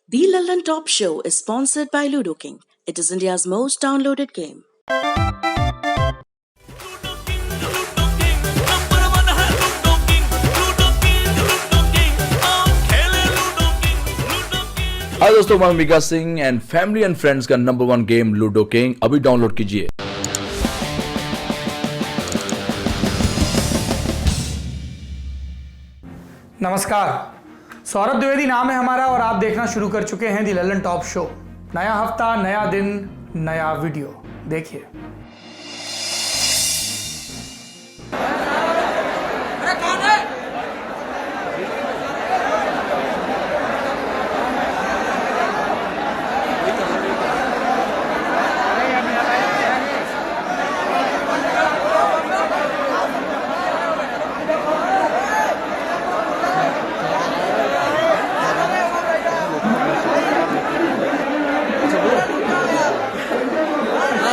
The London Top Show is sponsored by Ludo King. It is India's most downloaded game. Hi दोस्तों, मैं Mika Singh and family and friends का number 1 game ludo king अभी download कीजिए। नमस्कार, सौरभ द्विवेदी नाम है हमारा और आप देखना शुरू कर चुके हैं दी ललन टॉप शो। नया हफ्ता, नया दिन, नया वीडियो देखिए।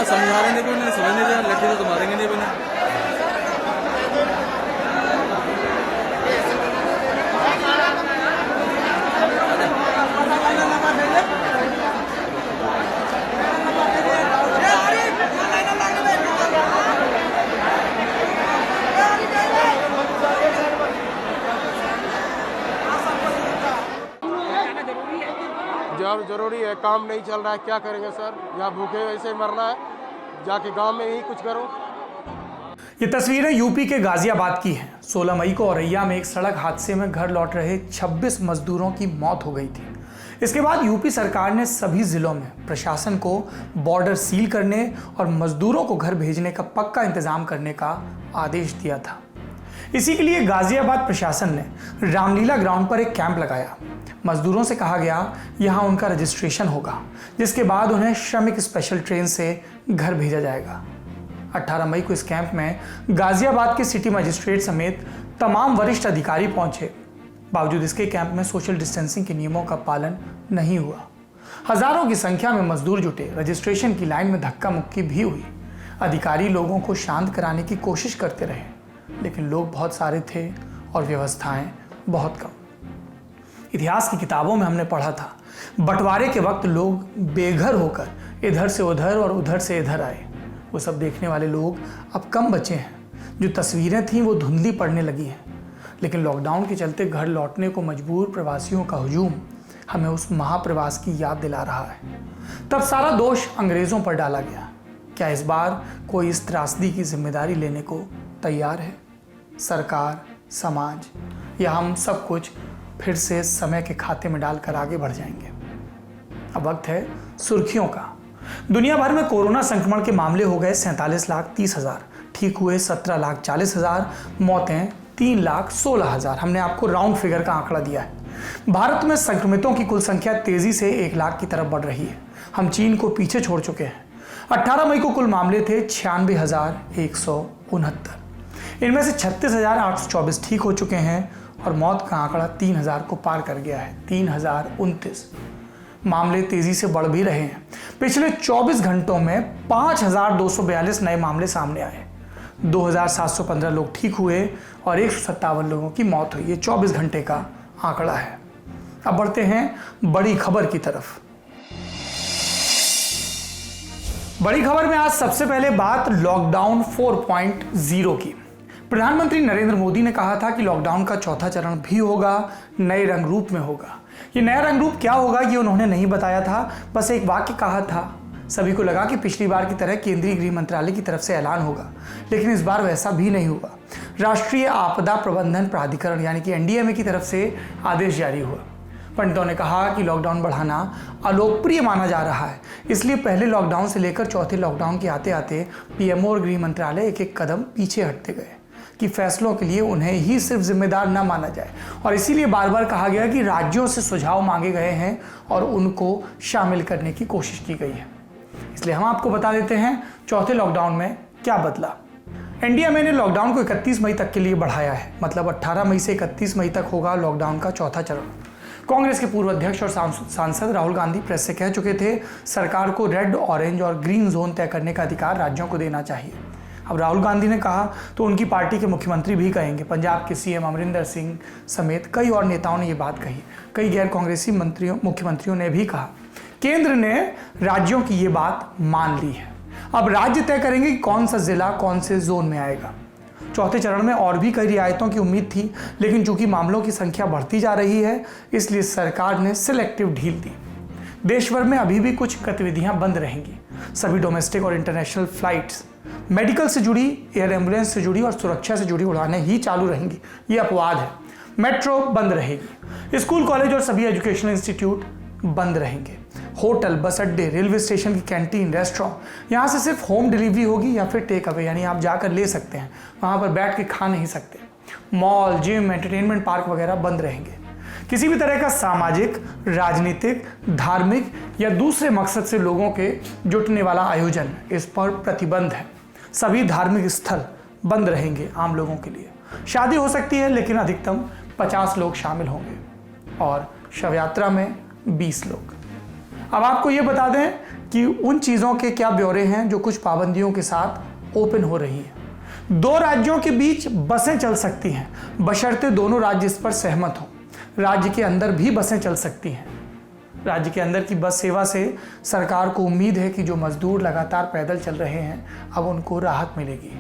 समझाने भी नहीं, समझने दिया, लड़की तो मारेंगे नहीं बने। जब जरूरी है, काम नहीं चल रहा है, क्या करेंगे सर? यहाँ भूखे वैसे ही मरना है, जाके गांव में ही कुछ करो। ये तस्वीरें यूपी के गाजियाबाद की हैं। 16 मई को औरैया में एक सड़क हादसे में घर लौट रहे 26 मजदूरों की मौत हो गई थी। इसके बाद यूपी सरकार ने सभी जिलों में प्रशासन को बॉर्डर सील करने और मजदूरों को घर भेजने का पक्का इंतजाम करने का आदेश दिया था। इसी के लिए गाजियाबाद प्रशासन ने रामलीला ग्राउंड पर एक कैंप लगाया। मजदूरों से कहा गया यहाँ उनका रजिस्ट्रेशन होगा, जिसके बाद उन्हें श्रमिक स्पेशल ट्रेन से घर भेजा जाएगा। 18 मई को इस कैंप में गाजियाबाद के सिटी मजिस्ट्रेट समेत तमाम वरिष्ठ अधिकारी पहुंचे। बावजूद इसके कैंप में सोशल डिस्टेंसिंग के नियमों का पालन नहीं हुआ। हजारों की संख्या में मजदूर जुटे। रजिस्ट्रेशन की लाइन में धक्का मुक्की भी हुई। अधिकारी लोगों को शांत कराने की कोशिश करते रहे, लेकिन लोग बहुत सारे थे और व्यवस्थाएं बहुत कम। इतिहास की किताबों में हमने पढ़ा था, बंटवारे के वक्त लोग बेघर होकर इधर से उधर और उधर से इधर आए। वो सब देखने वाले लोग अब कम बचे हैं। जो तस्वीरें थीं वो धुंधली पड़ने लगी हैं। लेकिन लॉकडाउन के चलते घर लौटने को मजबूर प्रवासियों का हुजूम हमें उस महाप्रवास की याद दिला रहा है। तब सारा दोष अंग्रेज़ों पर डाला गया। क्या इस बार कोई इस त्रासदी की जिम्मेदारी लेने को तैयार है? सरकार, समाज, या हम सब कुछ फिर से समय के खाते में डालकर आगे बढ़ जाएंगे? अब वक्त है सुर्खियों का। दुनिया भर में कोरोना संक्रमण के मामले हो गए 47,30,000, ठीक हुए 17,40,000, मौतें 3,16,000। हमने आपको राउंड फिगर का आंकड़ा दिया है। भारत में संक्रमितों की कुल संख्या तेजी से 1 लाख की तरफ बढ़ रही है। हम चीन को पीछे छोड़ चुके हैं। 18 मई को कुल मामले थे 96,169। इनमें से 36,824 ठीक हो चुके हैं और मौत का आंकड़ा 3,000 को पार कर गया है। 3,029 मामले तेजी से बढ़ भी रहे हैं। पिछले 24 घंटों में 5,242 नए मामले सामने आए। 2,715 लोग ठीक हुए और 157 लोगों की मौत हुई। ये 24 घंटे का आंकड़ा है। अब बढ़ते हैं बड़ी खबर की तरफ। बड़ी खबर में आज सबसे पहले बात लॉकडाउन 4.0 की। प्रधानमंत्री नरेंद्र मोदी ने कहा था कि लॉकडाउन का चौथा चरण भी होगा, नए रंग रूप में होगा। ये नया रंग रूप क्या होगा ये उन्होंने नहीं बताया था, बस एक वाक्य कहा था। सभी को लगा कि पिछली बार की तरह केंद्रीय गृह मंत्रालय की तरफ से ऐलान होगा, लेकिन इस बार वैसा भी नहीं हुआ। राष्ट्रीय आपदा प्रबंधन प्राधिकरण यानी कि एनडीएमए की तरफ से आदेश जारी हुआ। पंडितों ने कहा कि लॉकडाउन बढ़ाना अलोकप्रिय माना जा रहा है, इसलिए पहले लॉकडाउन से लेकर चौथे लॉकडाउन के आते आते पीएमओ और गृह मंत्रालय एक एक कदम पीछे हटते गए कि फैसलों के लिए उन्हें ही सिर्फ जिम्मेदार न माना जाए। और इसीलिए बार बार कहा गया कि राज्यों से सुझाव मांगे गए हैं और उनको शामिल करने की कोशिश की गई है। इसलिए हम आपको बता देते हैं चौथे लॉकडाउन में क्या बदला। एनडीएमए ने लॉकडाउन को 31 मई तक के लिए बढ़ाया है, मतलब 18 मई से 31 मई तक होगा लॉकडाउन का चौथा चरण। कांग्रेस के पूर्व अध्यक्ष और सांसद राहुल गांधी प्रेस से कह चुके थे सरकार को रेड, ऑरेंज और ग्रीन जोन तय करने का अधिकार राज्यों को देना चाहिए। अब राहुल गांधी ने कहा तो उनकी पार्टी के मुख्यमंत्री भी कहेंगे। पंजाब के सीएम अमरिंदर सिंह समेत कई और नेताओं ने ये बात कही। कई गैर कांग्रेसी मुख्यमंत्रियों ने भी कहा। केंद्र ने राज्यों की ये बात मान ली है। अब राज्य तय करेंगे कि कौन सा जिला कौन से जोन में आएगा। चौथे चरण में और भी कई रियायतों की उम्मीद थी, लेकिन चूंकि मामलों की संख्या बढ़ती जा रही है, इसलिए सरकार ने सिलेक्टिव ढील दी। देश भर में अभी भी कुछ गतिविधियां बंद रहेंगी। सभी डोमेस्टिक और इंटरनेशनल फ्लाइट्स, मेडिकल से जुड़ी, एयर एम्बुलेंस से जुड़ी और सुरक्षा से जुड़ी उड़ानें ही चालू रहेंगी, ये अपवाद है। मेट्रो बंद रहेगी। स्कूल, कॉलेज और सभी एजुकेशनल इंस्टीट्यूट बंद रहेंगे। होटल, बस अड्डे, रेलवे स्टेशन की कैंटीन, रेस्टोरेंट, यहाँ से सिर्फ होम डिलीवरी होगी या फिर टेक अवे, यानी आप जाकर ले सकते हैं, वहाँ पर बैठ के खा नहीं सकते। मॉल, जिम, एंटरटेनमेंट पार्क वगैरह बंद रहेंगे। किसी भी तरह का सामाजिक, राजनीतिक, धार्मिक या दूसरे मकसद से लोगों के जुटने वाला आयोजन, इस पर प्रतिबंध है। सभी धार्मिक स्थल बंद रहेंगे आम लोगों के लिए। शादी हो सकती है, लेकिन अधिकतम 50 लोग शामिल होंगे और शव यात्रा में 20 लोग। अब आपको ये बता दें कि उन चीज़ों के क्या ब्यौरे हैं जो कुछ पाबंदियों के साथ ओपन हो रही हैं। 2 राज्यों के बीच बसें चल सकती हैं, बशर्ते दोनों राज्य इस पर सहमत हों। राज्य के अंदर भी बसें चल सकती हैं। राज्य के अंदर की बस सेवा से सरकार को उम्मीद है कि जो मजदूर लगातार पैदल चल रहे हैं, अब उनको राहत मिलेगी।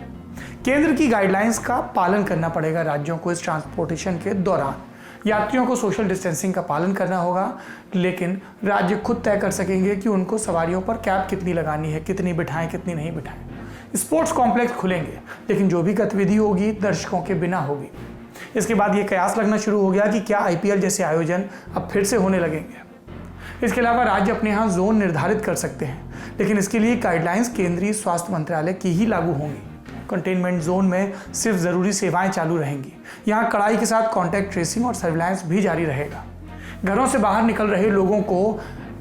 केंद्र की गाइडलाइंस का पालन करना पड़ेगा राज्यों को। इस ट्रांसपोर्टेशन के दौरान यात्रियों को सोशल डिस्टेंसिंग का पालन करना होगा, लेकिन राज्य खुद तय कर सकेंगे कि उनको सवारियों पर कैप कितनी लगानी है, कितनी बिठाएं, कितनी नहीं बिठाएं। स्पोर्ट्स कॉम्प्लेक्स खुलेंगे, लेकिन जो भी गतिविधि होगी दर्शकों के बिना होगी। इसके बाद ये कयास लगना शुरू हो गया कि क्या आईपीएल जैसे आयोजन अब फिर से होने लगेंगे। इसके अलावा राज्य अपने यहाँ जोन निर्धारित कर सकते हैं, लेकिन इसके लिए गाइडलाइंस केंद्रीय स्वास्थ्य मंत्रालय की ही लागू होंगी। कंटेनमेंट जोन में सिर्फ ज़रूरी सेवाएं चालू रहेंगी। यहाँ कड़ाई के साथ कॉन्टैक्ट ट्रेसिंग और सर्विलांस भी जारी रहेगा। घरों से बाहर निकल रहे लोगों को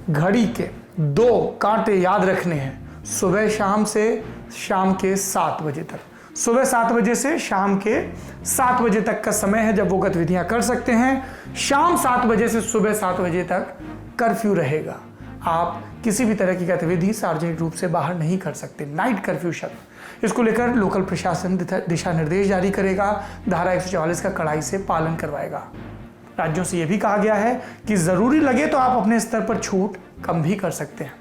घड़ी के 2 कांटे याद रखने हैं। सुबह शाम से शाम के 7 बजे तक, सुबह 7 बजे से शाम के 7 बजे तक का समय है जब वो गतिविधियां कर सकते हैं। शाम 7 बजे से सुबह 7 बजे तक कर्फ्यू रहेगा। आप किसी भी तरह की गतिविधि सार्वजनिक रूप से बाहर नहीं कर सकते। नाइट कर्फ्यू शब्द, इसको लेकर लोकल प्रशासन दिशा निर्देश जारी करेगा। धारा 144 का कड़ाई से पालन करवाएगा। राज्यों से यह भी कहा गया है कि जरूरी लगे तो आप अपने स्तर पर छूट कम भी कर सकते हैं।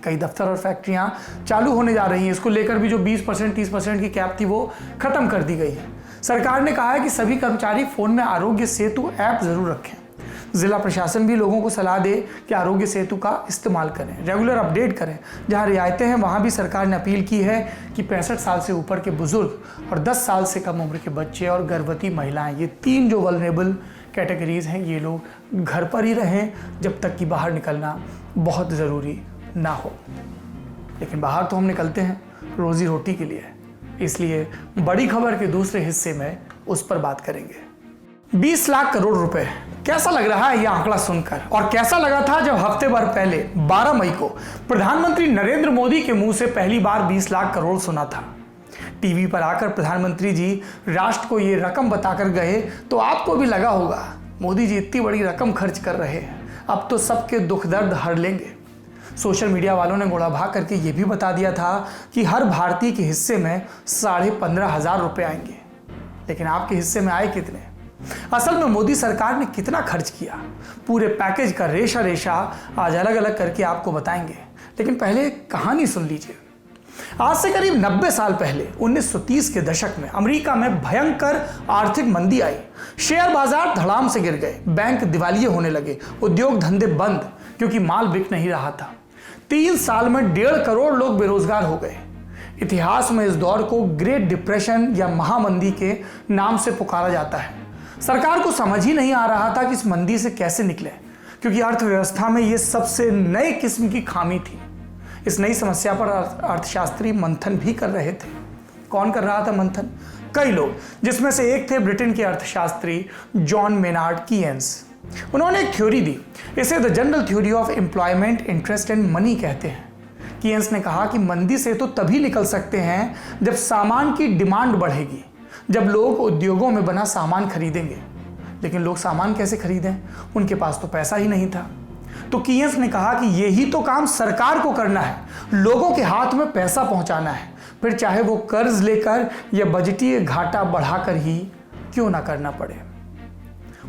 कई दफ्तर और फैक्ट्रियां चालू होने जा रही हैं। इसको लेकर भी जो 20% 30% की कैप थी वो खत्म कर दी गई है। सरकार ने कहा है कि सभी कर्मचारी फोन में आरोग्य सेतु ऐप जरूर रखें। जिला प्रशासन भी लोगों को सलाह दे कि आरोग्य सेतु का इस्तेमाल करें, रेगुलर अपडेट करें। जहां रियायतें हैं वहां भी सरकार ने अपील की है कि 65 साल से ऊपर के बुजुर्ग और 10 साल से कम उम्र के बच्चे और गर्भवती महिलाएं, ये 3 जो वल्नरेबल कैटेगरीज हैं, ये लोग घर पर ही रहें जब तक कि बाहर निकलना बहुत ज़रूरी ना हो। लेकिन बाहर तो हम निकलते हैं रोजी रोटी के लिए, इसलिए बड़ी खबर के दूसरे हिस्से में उस पर बात करेंगे। 20 लाख करोड़ रुपए, कैसा लग रहा है यह आंकड़ा सुनकर? और कैसा लगा था जब हफ्ते भर पहले 12 मई को प्रधानमंत्री नरेंद्र मोदी के मुंह से पहली बार 20 लाख करोड़ सुना था? टीवी पर आकर प्रधानमंत्री जी राष्ट्र को यह रकम बताकर गए तो आपको भी लगा होगा मोदी जी इतनी बड़ी रकम खर्च कर रहे हैं, अब तो सबके दुख दर्द हर लेंगे। सोशल मीडिया वालों ने गोड़ा भाग करके ये भी बता दिया था कि हर भारतीय के हिस्से में 15,500 रुपए आएंगे। लेकिन आपके हिस्से में आए कितने? असल में मोदी सरकार ने कितना खर्च किया, पूरे पैकेज का रेशा रेशा आज अलग अलग करके आपको बताएंगे। लेकिन पहले एक कहानी सुन लीजिए। आज से करीब 90 साल पहले 1930 के दशक में अमेरिका में भयंकर आर्थिक मंदी आई। शेयर बाजार धड़ाम से गिर गए, बैंक दिवालिये होने लगे, उद्योग धंधे बंद क्योंकि माल बिक नहीं रहा था। 3 साल में 1.5 करोड़ लोग बेरोजगार हो गए। इतिहास में इस दौर को ग्रेट डिप्रेशन या महामंदी के नाम से पुकारा जाता है। सरकार को समझ ही नहीं आ रहा था कि इस मंदी से कैसे निकले, क्योंकि अर्थव्यवस्था में यह सबसे नए किस्म की खामी थी। इस नई समस्या पर अर्थशास्त्री मंथन भी कर रहे थे। कौन कर रहा था मंथन? कई लोग, जिसमें से एक थे ब्रिटेन के अर्थशास्त्री जॉन मेनार्ड कीन्स। उन्होंने एक थ्योरी दी, इसे the general theory of employment, interest and money कहते हैं। कीन्स ने कहा कि मंदी से तो तभी निकल सकते हैं जब सामान की डिमांड बढ़ेगी, जब लोग उद्योगों में बना सामान खरीदेंगे। लेकिन लोग सामान कैसे खरीदें? उनके पास तो पैसा ही नहीं था। तो कीन्स ने कहा कि यही तो काम सरकार को करना है, लोगों के हाथ में पैसा पहुंचाना है। फिर चाहे वो कर्ज लेकर या बजटीय घाटा बढ़ाकर ही क्यों ना करना पड़े।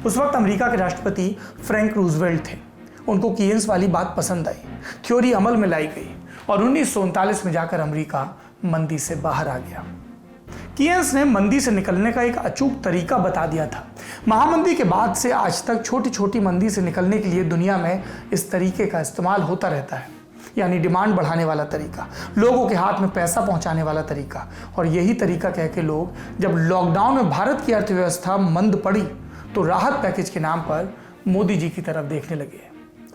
उस वक्त अमेरिका के राष्ट्रपति फ्रैंक रूजवेल्ट थे। उनको कीन्स वाली बात पसंद आई, थ्योरी अमल में लाई गई और 1939 में जाकर अमेरिका मंदी से बाहर आ गया। कीन्स ने मंदी से निकलने का एक अचूक तरीका बता दिया था। महामंदी के बाद से आज तक छोटी छोटी मंदी से निकलने के लिए दुनिया में इस तरीके का इस्तेमाल होता रहता है, यानी डिमांड बढ़ाने वाला तरीका, लोगों के हाथ में पैसा पहुंचाने वाला तरीका। और यही तरीका कह के लोग जब लॉकडाउन में भारत की अर्थव्यवस्था मंद पड़ी तो राहत पैकेज के नाम पर मोदी जी की तरफ देखने लगे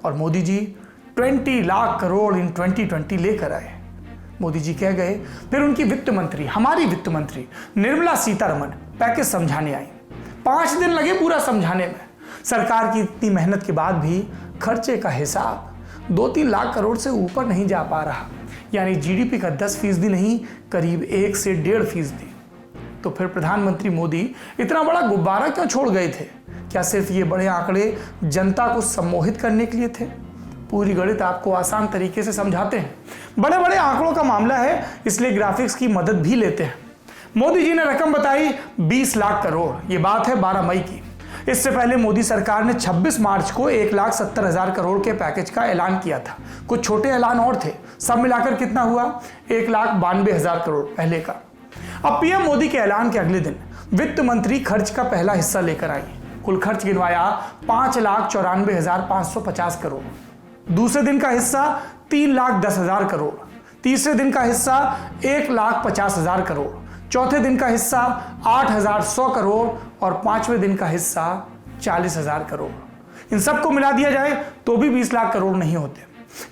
और मोदी जी 20 लाख करोड़ इन 2020 लेकर आए। मोदी जी कह गए, फिर उनकी वित्त मंत्री, हमारी वित्त मंत्री निर्मला सीतारमण पैकेज समझाने आई। 5 दिन लगे पूरा समझाने में। सरकार की इतनी मेहनत के बाद भी खर्चे का हिसाब 2-3 लाख करोड़ से ऊपर नहीं जा पा रहा, यानी जीडीपी का 10% नहीं, करीब 1 से 1.5%। तो फिर प्रधानमंत्री मोदी इतना बड़ा गुब्बारा क्यों छोड़ गए थे? क्या सिर्फ ये बड़े आंकड़े जनता को सम्मोहित करने के लिए थे? पूरी गणित आपको आसान तरीके से समझाते हैं। बड़े बड़े आंकड़ों का मामला है, इसलिए ग्राफिक्स की मदद भी लेते हैं। मोदी जी ने रकम बताई 20 लाख करोड़। ये बात है 12 मई की। इससे पहले मोदी सरकार ने 26 मार्च को 1,70,000 करोड़ के पैकेज का ऐलान किया था। कुछ छोटे ऐलान और थे, सब मिलाकर कितना हुआ? 1,92,000 करोड़ पहले का। अब पीएम मोदी के ऐलान के अगले दिन वित्त मंत्री खर्च का पहला हिस्सा लेकर आई। कुल खर्च गिनवाया 5,94,550 करोड़। दूसरे दिन का हिस्सा 3,10,000 करोड़। तीसरे दिन का हिस्सा 1,50,000 करोड़। चौथे दिन का हिस्सा 8,100 करोड़ और 5वें दिन का हिस्सा 40,000 करोड़। इन सबको मिला दिया जाए तो भी 20 लाख करोड़ नहीं होते,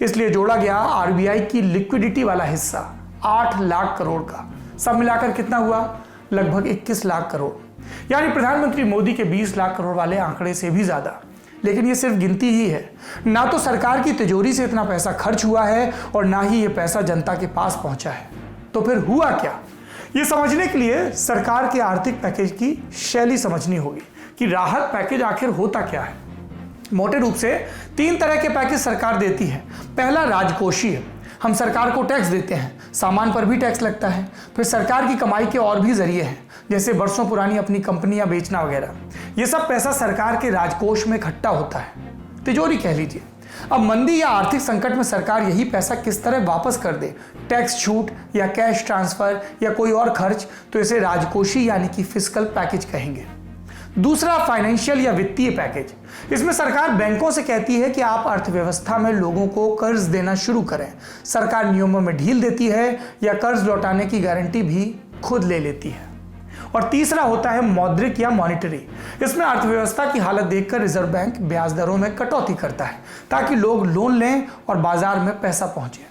इसलिए जोड़ा गया आरबीआई की लिक्विडिटी वाला हिस्सा 8 लाख करोड़ का। सब मिलाकर कितना हुआ? लगभग 21 लाख करोड़, यानी प्रधानमंत्री मोदी के 20 लाख करोड़ वाले आंकड़े से भी ज्यादा। लेकिन ये सिर्फ गिनती ही है, ना तो सरकार की तिजोरी से इतना पैसा खर्च हुआ है और ना ही ये पैसा जनता के पास पहुंचा है। तो फिर हुआ क्या? ये समझने के लिए सरकार के आर्थिक पैकेज की शैली समझनी होगी कि राहत पैकेज आखिर होता क्या है। मोटे रूप से 3 तरह के पैकेज सरकार देती है। पहला राजकोषीय, हम सरकार को टैक्स देते हैं, सामान पर भी टैक्स लगता है। फिर सरकार की कमाई के और भी जरिए हैं, जैसे वर्षों पुरानी अपनी कंपनियां बेचना वगैरह। ये सब पैसा सरकार के राजकोष में इकट्ठा होता है, तिजोरी कह लीजिए। अब मंदी या आर्थिक संकट में सरकार यही पैसा किस तरह वापस कर दे, टैक्स छूट या कैश ट्रांसफर या कोई और खर्च, तो इसे राजकोषीय यानी कि फिस्कल पैकेज कहेंगे। दूसरा फाइनेंशियल या वित्तीय पैकेज, इसमें सरकार बैंकों से कहती है कि आप अर्थव्यवस्था में लोगों को कर्ज देना शुरू करें। सरकार नियमों में ढील देती है या कर्ज लौटाने की गारंटी भी खुद ले लेती है। और तीसरा होता है मौद्रिक या मॉनिटरी। इसमें अर्थव्यवस्था की हालत देखकर रिजर्व बैंक ब्याज दरों में कटौती करता है ताकि लोग लोन लें और बाजार में पैसा पहुंचे।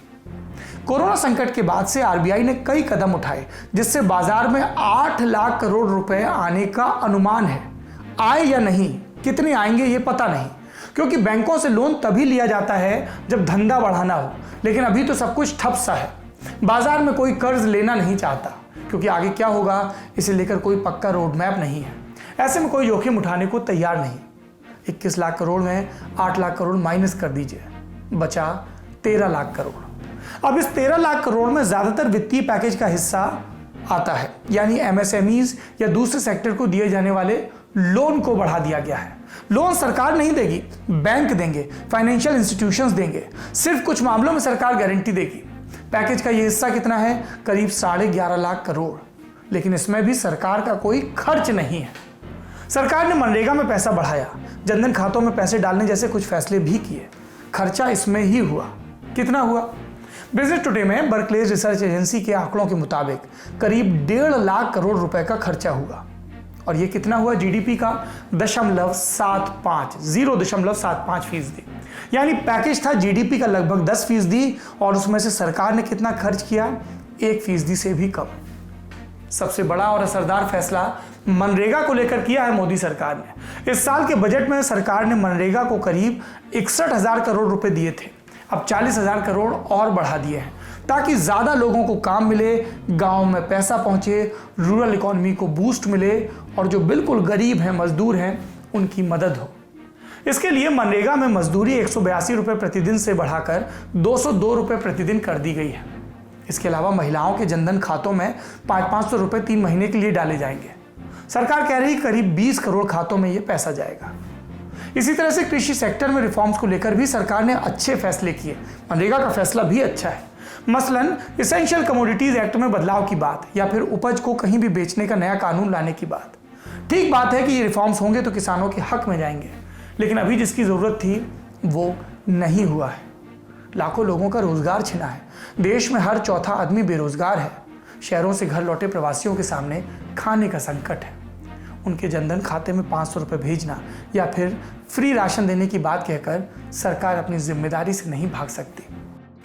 कोरोना संकट के बाद से आरबीआई ने कई कदम उठाए जिससे बाजार में 8 लाख करोड़ रुपए आने का अनुमान है। आए या नहीं, कितने आएंगे ये पता नहीं, क्योंकि बैंकों से लोन तभी लिया जाता है जब धंधा बढ़ाना हो। लेकिन अभी तो सब कुछ ठप सा है, बाजार में कोई कर्ज लेना नहीं चाहता, क्योंकि आगे क्या होगा इसे लेकर कोई पक्का रोड मैप नहीं है। ऐसे में कोई जोखिम उठाने को तैयार नहीं। 21 लाख करोड़ में 8 लाख करोड़ माइनस कर दीजिए, बचा 13 लाख करोड़। अब इस 13 लाख करोड़ में ज्यादातर वित्तीय पैकेज का हिस्सा आता है, यानी एमएसएमईज या दूसरे सेक्टर को दिए जाने वाले लोन को बढ़ा दिया गया है। लोन सरकार नहीं देगी, बैंक देंगे, फाइनेंशियल इंस्टीट्यूशंस देंगे। सिर्फ कुछ मामलों में सरकार गारंटी देगी। पैकेज का यह हिस्सा कितना है? करीब 11.5 लाख करोड़। लेकिन इसमें भी सरकार का कोई खर्च नहीं है। सरकार ने मनरेगा में पैसा बढ़ाया, जनधन खातों में पैसे डालने जैसे कुछ फैसले भी किए। खर्चा इसमें ही हुआ। कितना हुआ? बिजनेस टुडे में बर्कलेज रिसर्च एजेंसी के आंकड़ों के मुताबिक करीब 1.5 लाख करोड़ रुपए का खर्चा हुआ। और ये कितना हुआ? जीडीपी का 0.75%, यानी पैकेज था जीडीपी का लगभग 10% और उसमें से सरकार ने कितना खर्च किया? 1% से भी कम। सबसे बड़ा और असरदार फैसला मनरेगा को लेकर किया है मोदी सरकार ने। इस साल के बजट में सरकार ने मनरेगा को करीब 61,000 करोड़ रुपए दिए थे, अब 40,000 करोड़ और बढ़ा दिए हैं ताकि ज्यादा लोगों को काम मिले, गांव में पैसा पहुंचे, रूरल इकोनॉमी को बूस्ट मिले और जो बिल्कुल गरीब हैं, मजदूर हैं, उनकी मदद हो। इसके लिए मनरेगा में मजदूरी 182 रुपए प्रतिदिन से बढ़ाकर 202 रुपए प्रतिदिन कर दी गई है। इसके अलावा महिलाओं के जनधन खातों में 500 रुपए 3 महीने के लिए डाले जाएंगे। सरकार कह रही करीब 20 करोड़ खातों में यह पैसा जाएगा। इसी तरह से कृषि सेक्टर में रिफॉर्म्स को लेकर भी सरकार ने अच्छे फैसले किए। मनरेगा का फैसला भी अच्छा है। मसलन इसेंशियल कमोडिटीज एक्ट में बदलाव की बात, या फिर उपज को कहीं भी बेचने का नया कानून लाने की बात। ठीक बात है कि ये रिफॉर्म्स होंगे तो किसानों के हक में जाएंगे, लेकिन अभी जिसकी जरूरत थी वो नहीं हुआ है। लाखों लोगों का रोजगार छिना है। देश में हर चौथा आदमी बेरोजगार है। शहरों से घर लौटे प्रवासियों के सामने खाने का संकट है। उनके जनधन खाते में 500 रुपए भेजना या फिर फ्री राशन देने की बात कहकर सरकार अपनी जिम्मेदारी से नहीं भाग सकती।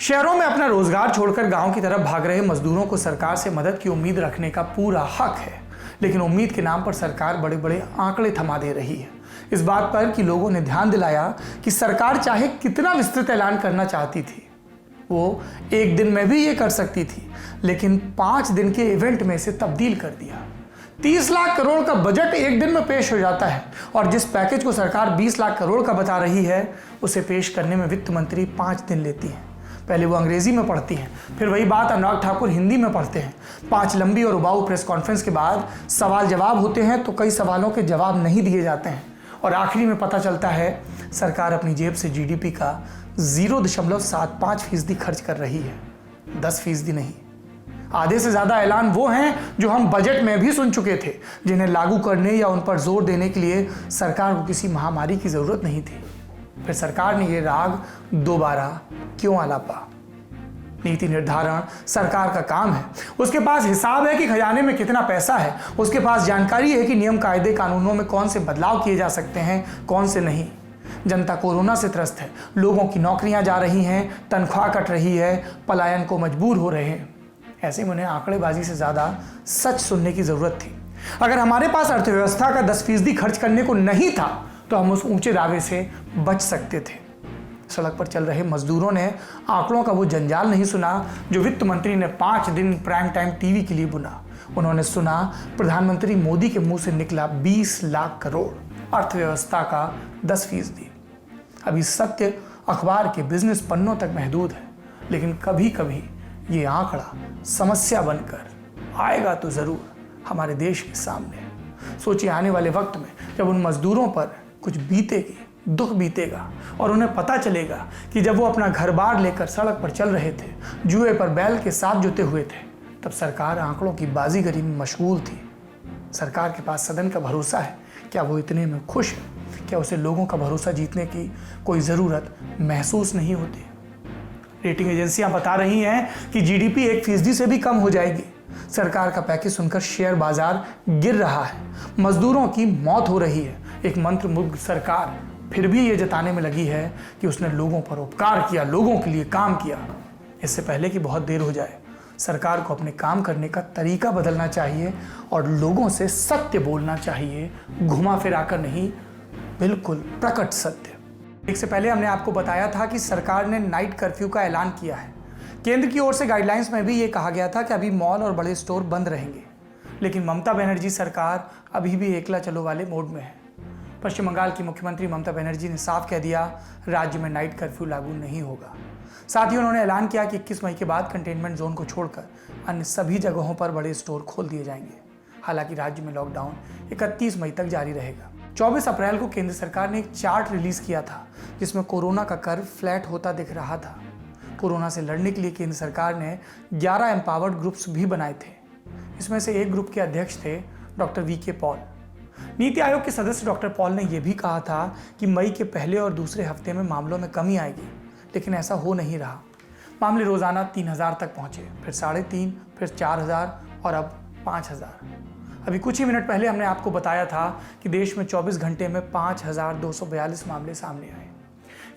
शहरों में अपना रोजगार छोड़कर गांव की तरफ भाग रहे मजदूरों को सरकार से मदद की उम्मीद रखने का पूरा हक है, लेकिन उम्मीद के नाम पर सरकार बड़े बड़े आंकड़े थमा दे रही है। इस बात पर कि लोगों ने ध्यान दिलाया कि सरकार चाहे कितना विस्तृत ऐलान करना चाहती थी, वो एक दिन में भी ये कर सकती थी, लेकिन 5 दिन के इवेंट में से तब्दील कर दिया। 30 लाख करोड़ का बजट एक दिन में पेश हो जाता है, और जिस पैकेज को सरकार 20 लाख करोड़ का बता रही है उसे पेश करने में वित्त मंत्री 5 दिन लेती है। पहले वो अंग्रेजी में पढ़ती हैं, फिर वही बात अनुराग ठाकुर हिंदी में पढ़ते हैं। 5 लंबी और उबाऊ प्रेस कॉन्फ्रेंस के बाद सवाल जवाब होते हैं तो कई सवालों के जवाब नहीं दिए जाते हैं, और आखिरी में पता चलता है सरकार अपनी जेब से जीडीपी का 0.75% खर्च कर रही है, 10% नहीं। आधे से ज्यादा ऐलान वो हैं जो हम बजट में भी सुन चुके थे, जिन्हें लागू करने या उन पर जोर देने के लिए सरकार को किसी महामारी की जरूरत नहीं थी। फिर सरकार ने ये राग दोबारा क्यों आलापा? नीति निर्धारण सरकार का काम है। उसके पास हिसाब है कि खजाने में कितना पैसा है। उसके पास जानकारी है कि नियम कायदे कानूनों में कौन से बदलाव किए जा सकते हैं, कौन से नहीं। जनता कोरोना से त्रस्त है, लोगों की नौकरियां जा रही हैं, तनख्वाह कट रही है, पलायन को मजबूर हो रहे हैं। ऐसे में उन्हें आंकड़ेबाजी से ज्यादा सच सुनने की जरूरत थी। अगर हमारे पास अर्थव्यवस्था का 10% खर्च करने को नहीं था तो हम उस ऊंचे दावे से बच सकते थे। सड़क पर चल रहे मजदूरों ने आंकड़ों का वो जंजाल नहीं सुना जो वित्त मंत्री ने 5 दिन प्राइम टाइम टीवी के लिए बुना। उन्होंने सुना प्रधानमंत्री मोदी के मुंह से निकला 20 लाख करोड़, अर्थव्यवस्था का 10%। अभी सत्य अखबार के बिजनेस पन्नों तक महदूद है, लेकिन कभी कभी ये आंकड़ा समस्या बनकर आएगा तो जरूर हमारे देश के सामने। सोचिए, आने वाले वक्त में जब उन मजदूरों पर कुछ बीतेगी, दुख बीतेगा, और उन्हें पता चलेगा कि जब वो अपना घर बार लेकर सड़क पर चल रहे थे, जुए पर बैल के साथ जुटे हुए थे, तब सरकार आंकड़ों की बाजीगरी में मशगूल थी। सरकार के पास सदन का भरोसा है, क्या वो इतने में खुश है? क्या उसे लोगों का भरोसा जीतने की कोई ज़रूरत महसूस नहीं होती? रेटिंग एजेंसियां बता रही हैं कि जीडीपी 1% से भी कम हो जाएगी। सरकार का पैकेज सुनकर शेयर बाजार गिर रहा है, मजदूरों की मौत हो रही है। एक मंत्रमुग्ध सरकार फिर भी ये जताने में लगी है कि उसने लोगों पर उपकार किया, लोगों के लिए काम किया। इससे पहले कि बहुत देर हो जाए, सरकार को अपने काम करने का तरीका बदलना चाहिए और लोगों से सत्य बोलना चाहिए, घुमा फिरा कर नहीं, बिल्कुल प्रकट सत्य। इससे पहले हमने आपको बताया था कि सरकार ने नाइट कर्फ्यू का ऐलान किया है। केंद्र की ओर से गाइडलाइंस में भी ये कहा गया था कि अभी मॉल और बड़े स्टोर बंद रहेंगे, लेकिन ममता बनर्जी सरकार अभी भी एकला चलो वाले मोड में है। पश्चिम बंगाल की मुख्यमंत्री ममता बनर्जी ने साफ कह दिया, राज्य में नाइट कर्फ्यू लागू नहीं होगा। साथ ही उन्होंने ऐलान किया कि 21 मई के बाद कंटेनमेंट जोन को छोड़कर अन्य सभी जगहों पर बड़े स्टोर खोल दिए जाएंगे। हालांकि राज्य में लॉकडाउन 31 मई तक जारी रहेगा। 24 अप्रैल को केंद्र सरकार ने एक चार्ट रिलीज किया था जिसमें कोरोना का कर्व फ्लैट होता दिख रहा था। कोरोना से लड़ने के लिए केंद्र सरकार ने 11 एम्पावर्ड ग्रुप्स भी बनाए थे। इसमें से एक ग्रुप के अध्यक्ष थे doctor VK Paul. NITI Aayog के सदस्य डॉक्टर पॉल ने यह भी कहा था कि मई के पहले और दूसरे हफ्ते में मामलों में कमी आएगी, लेकिन ऐसा हो नहीं रहा। मामले रोजाना 3000 तक पहुंचे, फिर 3.5, फिर 4000 और अब 5000। अभी कुछ ही मिनट पहले हमने आपको बताया था कि देश में 24 घंटे में 5242 मामले सामने आए।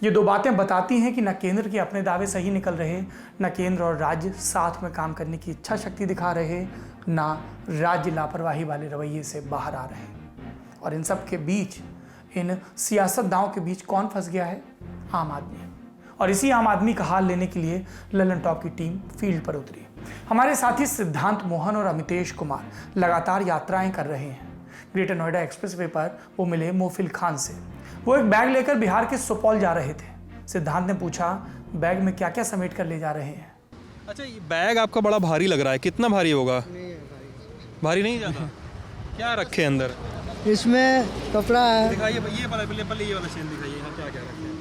ये दो बातें बताती हैं कि न केंद्र के अपने दावे सही निकल रहे, न केंद्र और राज्य साथ में काम करने की इच्छा शक्ति दिखा रहे, न राज्य लापरवाही वाले रवैये से बाहर आ रहे। और इन सब के बीच, इन सियासतदानों के बीच कौन फंस गया है? आम आदमी। और इसी आम आदमी का हाल लेने के लिए ललन टॉप की टीम फील्ड पर उतरी। हमारे साथी सिद्धांत मोहन और अमितेश कुमार लगातार यात्राएं कर रहे हैं। ग्रेटर नोएडा एक्सप्रेसवे पर वो मिले मोफिल खान से। वो एक बैग लेकर बिहार के सुपौल जा रहे थे। सिद्धांत ने पूछा, बैग में क्या क्या समेट कर ले जा रहे हैं? अच्छा, ये बैग आपका बड़ा भारी लग रहा है, कितना भारी होगा? भारी नहीं ज़्यादा? क्या रखे अंदर? इसमें कपड़ा है। दिखाइए ये पहले ये वाला चेन दिखाइए, यहाँ क्या क्या रखे हैं?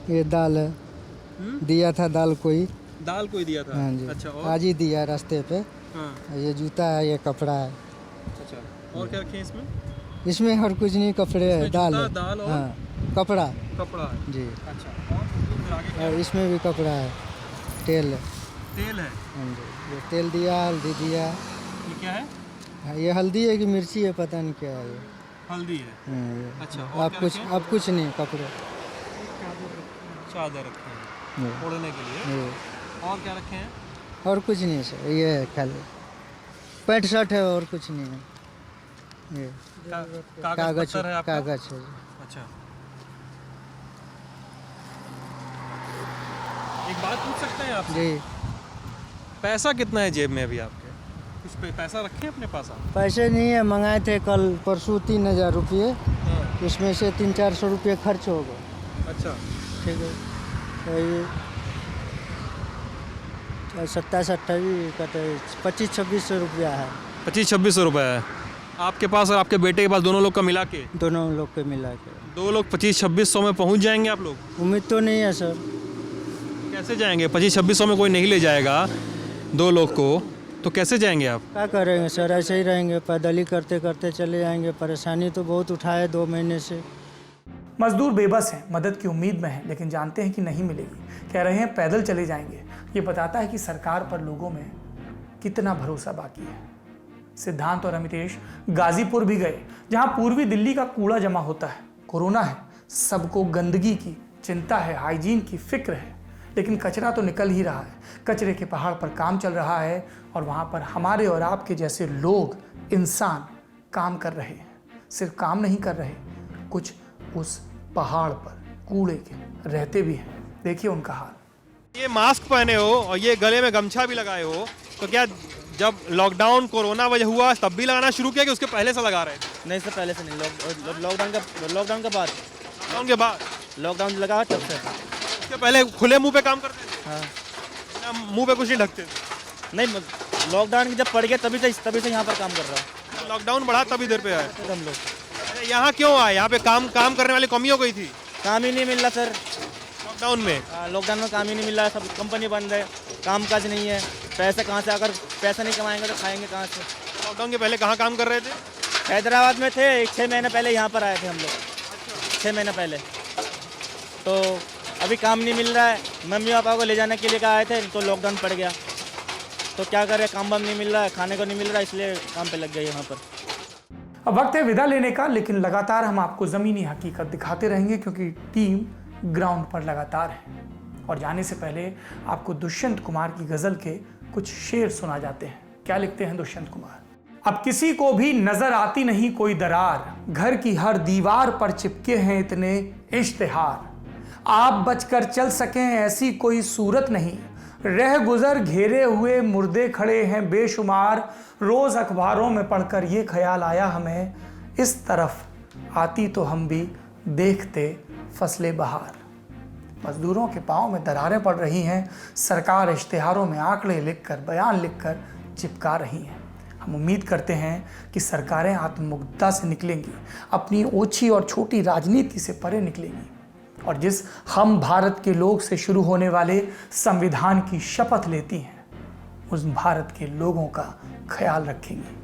ये दाल है, दिया था दाल कोई। दाल कोई दिया था? हाँ जी। अच्छा, और? आज ही दिया रास्ते पे। हाँ, ये जूता है, ये कपड़ा है। अच्छा, और क्या रखे हैं इसमें? इसमें और कुछ नहीं, कपड़े है, इसमें दाल जूता, है। दाल और? हाँ, कपड़ा कपड़ा है। जी। अच्छा, और फिर आगे क्या? और इसमें भी कपड़ा है, तेल है। तेल है। हाँ जी, ये तेल दिया, हल्दी दिया। ये क्या है? हाँ, ये हल्दी है कि मिर्ची है, पता नहीं क्या है ये। हल्दी है। हाँ, ये। अच्छा, और अब क्या कुछ रखे हैं? अब कुछ नहीं, कपड़े। चादर रखे हैं ये, ओढ़ने के लिए। ये। और क्या रखे हैं? और कुछ नहीं सर, ये है खाली पैंट शर्ट है, और कुछ नहीं है। ये कागज पत्तर है आपका? कागज है। अच्छा, एक बात पूछ सकते हैं आपसे? जी। पैसा कितना है जेब में अभी आपके? कुछ पैसा रखे हैं अपने पास आप? पैसे नहीं है, मंगाए थे कल परसों 3000 रुपये। हाँ। उसमें से 300-400 रुपये खर्च हो गए। अच्छा, ठीक है, तो ये 27-28 का तो 2500-2600 रुपया है, 2500-2600 रुपये है आपके पास और आपके बेटे के पास, दोनों लोग का मिला के? दोनों लोग के मिला के। दो लोग 2500-2600 में पहुंच जाएंगे आप लोग? उम्मीद तो नहीं है सर। कैसे जाएंगे? 2500-2600 में कोई नहीं ले जाएगा दो लोग को, तो कैसे जाएंगे आप? क्या करेंगे सर, ऐसे ही रहेंगे, पैदल ही करते करते चले जाएंगे। परेशानी तो बहुत उठाए 2 महीने से। मजदूर बेबस हैं, मदद की उम्मीद में हैं, लेकिन जानते हैं कि नहीं मिलेगी। कह रहे हैं पैदल चले जाएंगे। ये बताता है कि सरकार पर लोगों में कितना भरोसा बाकी है। सिद्धांत और अमितेश गाजीपुर भी गए, जहां पूर्वी दिल्ली का कूड़ा जमा होता है। कोरोना है, सबको गंदगी की चिंता है, हाइजीन की फिक्र है, लेकिन कचरा तो निकल ही रहा है। कचरे के पहाड़ पर काम चल रहा है और वहां पर हमारे और आपके जैसे लोग, इंसान काम कर रहे हैं। सिर्फ काम नहीं कर रहे, कुछ उस पहाड़ पर कूड़े के रहते भी हैं। देखिए उनका हाल। ये मास्क पहने हो और ये गले में गमछा भी लगाए हो, तो क्या जब लॉकडाउन कोरोना वजह हुआ तब भी लगाना शुरू किया कि उसके पहले से लगा रहे थे? नहीं सर, पहले से नहीं। लॉकडाउन के बाद लॉकडाउन के बाद? लॉकडाउन लगा तब से। उसके पहले खुले मुंह पे काम करते थे? हाँ। बिना मुंह पे कुछ नहीं ढकते थे? नहीं, लॉकडाउन जब पड़ गया तभी से यहाँ पर काम कर रहा हूँ। लॉकडाउन बढ़ा तभी देर पे आए? फिर हम लोग अरे यहाँ क्यों आए? यहाँ पे काम करने वाली कमी हो गई थी काम ही नहीं मिल रहा सर। लॉकडाउन में? लॉकडाउन में काम ही नहीं मिल रहा है, सब कंपनी बंद है, काम काज नहीं है। पैसे कहाँ से, अगर पैसा नहीं कमाएंगे तो खाएंगे कहाँ से? लॉकडाउन के पहले कहाँ काम कर रहे थे? हैदराबाद में थे, 6 महीने पहले यहाँ पर आए थे हम लोग। 6 महीने पहले तो अभी काम नहीं मिल रहा है। मम्मी पापा को ले जाने के लिए आए थे, तो लॉकडाउन पड़ गया, तो क्या करें, काम वाम नहीं मिल रहा है, खाने को नहीं मिल रहा है, इसलिए काम पे लग गए यहाँ पर। अब वक्त है विदा लेने का, लेकिन लगातार हम आपको ज़मीनी हकीकत दिखाते रहेंगे, क्योंकि टीम ग्राउंड पर लगातार है। और जाने से पहले आपको दुष्यंत कुमार की गज़ल के कुछ शेर सुना जाते हैं। क्या लिखते हैं दुष्यंत कुमार? अब किसी को भी नजर आती नहीं कोई दरार, घर की हर दीवार पर चिपके हैं इतने इश्तिहार। आप बचकर चल सकें ऐसी कोई सूरत नहीं, रह गुजर घेरे हुए मुर्दे खड़े हैं बेशुमार। रोज अखबारों में पढ़कर ये ख्याल आया हमें, इस तरफ आती तो हम भी देखते फसले बहार। मजदूरों के पांव में दरारें पड़ रही हैं, सरकार इश्तिहारों में आंकड़े लिखकर, बयान लिखकर चिपका रही हैं। हम उम्मीद करते हैं कि सरकारें आत्ममुग्धता से निकलेंगी, अपनी ओछी और छोटी राजनीति से परे निकलेंगी और जिस हम भारत के लोग से शुरू होने वाले संविधान की शपथ लेती हैं, उस भारत के लोगों का ख्याल रखेंगी,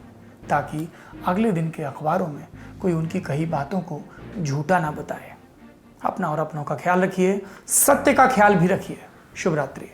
ताकि अगले दिन के अखबारों में कोई उनकी कही बातों को झूठा ना बताए। अपना और अपनों का ख्याल रखिए, सत्य का ख्याल भी रखिए। शुभ रात्रि।